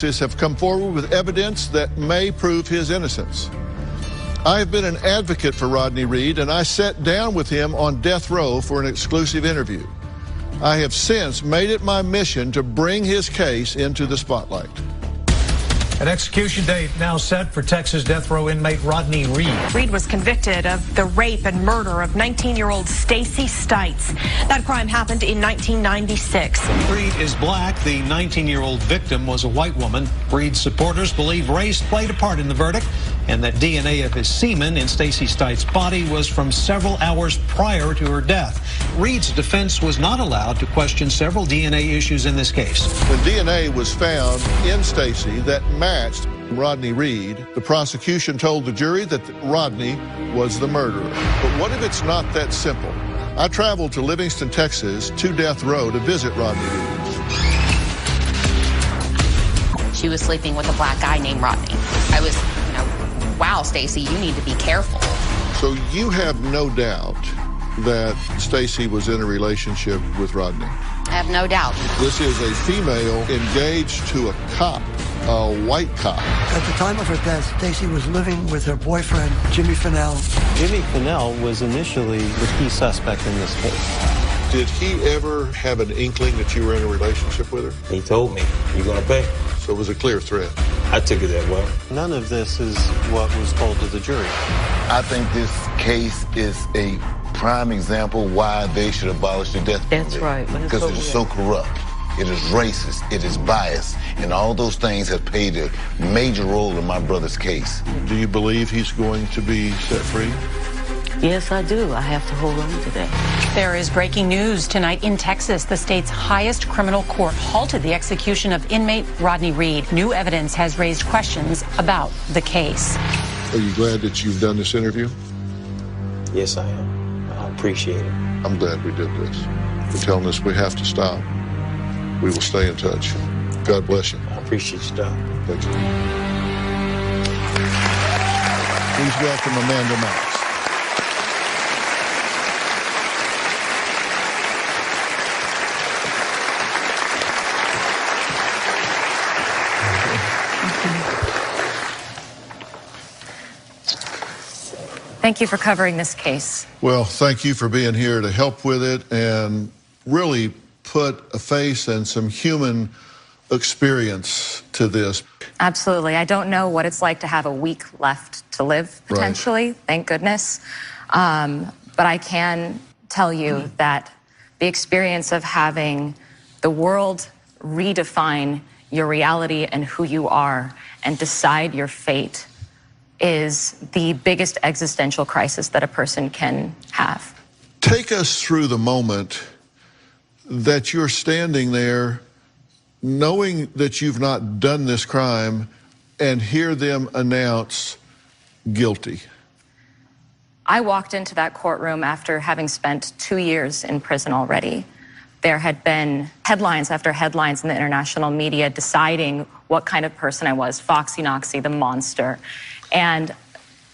Have come forward with evidence that may prove his innocence. I have been an advocate for Rodney Reed, and I sat down with him on death row for an exclusive interview. I have since made it my mission to bring his case into the spotlight. An execution date now set for Texas death row inmate Rodney Reed. Reed was convicted of the rape and murder of 19-year-old Stacy Stites. That crime happened in 1996. Reed is black. The 19-year-old victim was a white woman. Reed's supporters believe race played a part in the verdict and that DNA of his semen in Stacy Stites' body was from several hours prior to her death. Reed's defense was not allowed to question several DNA issues in this case. When DNA was found in Stacy that matched Rodney Reed, the prosecution told the jury that Rodney was the murderer. But what if it's not that simple? I traveled to Livingston, Texas, to death row to visit Rodney Reed. She was sleeping with a black guy named Rodney. I was, wow, Stacy, you need to be careful. So you have no doubt that Stacy was in a relationship with Rodney? I have no doubt. This is a female engaged to a cop, a white cop. At the time of her death, Stacy was living with her boyfriend, Jimmy Fennell. Jimmy Fennell was initially the key suspect in this case. Did he ever have an inkling that you were in a relationship with her? He told me, "You gonna pay?" So it was a clear threat. I took it that way. None of this is what was told to the jury. I think this case is a prime example why they should abolish the death penalty. That's right. Because it is so corrupt. It is racist. It is biased. And all those things have played a major role in my brother's case. Do you believe he's going to be set free? Yes, I do. I have to hold on to that. There is breaking news tonight in Texas. The state's highest criminal court halted the execution of inmate Rodney Reed. New evidence has raised questions about the case. Are you glad that you've done this interview? Yes, I am. I appreciate it. I'm glad we did this. You're telling us we have to stop. We will stay in touch. God bless you. I appreciate you, Doc. Thank you. Please welcome Amanda Knox. Thank you for covering this case. Well, thank you for being here to help with it and really put a face and some human experience to this. Absolutely. I don't know what it's like to have a week left to live, potentially, right. Thank goodness. But I can tell you that the experience of having the world redefine your reality and who you are and decide your fate is the biggest existential crisis that a person can have. Take us through the moment that you're standing there knowing that you've not done this crime and hear them announce guilty. I walked into that courtroom after having spent 2 years in prison already. There had been headlines after headlines in the international media deciding what kind of person I was, Foxy Knoxy, the monster. And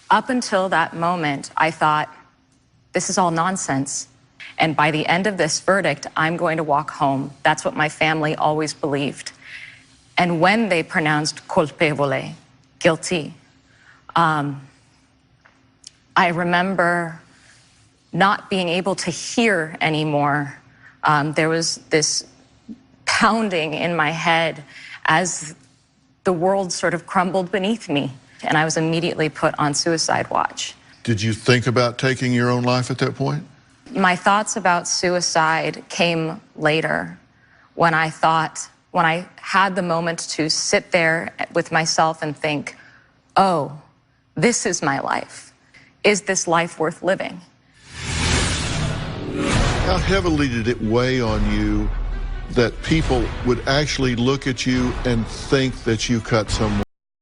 up until that moment, I thought, this is all nonsense. And by the end of this verdict, I'm going to walk home. That's what my family always believed. And when they pronounced colpevole, guilty, I remember not being able to hear anymore. There was this pounding in my head as the world sort of crumbled beneath me. And I was immediately put on suicide watch. Did you think about taking your own life at that point? My thoughts about suicide came later when I had the moment to sit there with myself and think, oh, this is my life. Is this life worth living? How heavily did it weigh on you that people would actually look at you and think that you cut someone?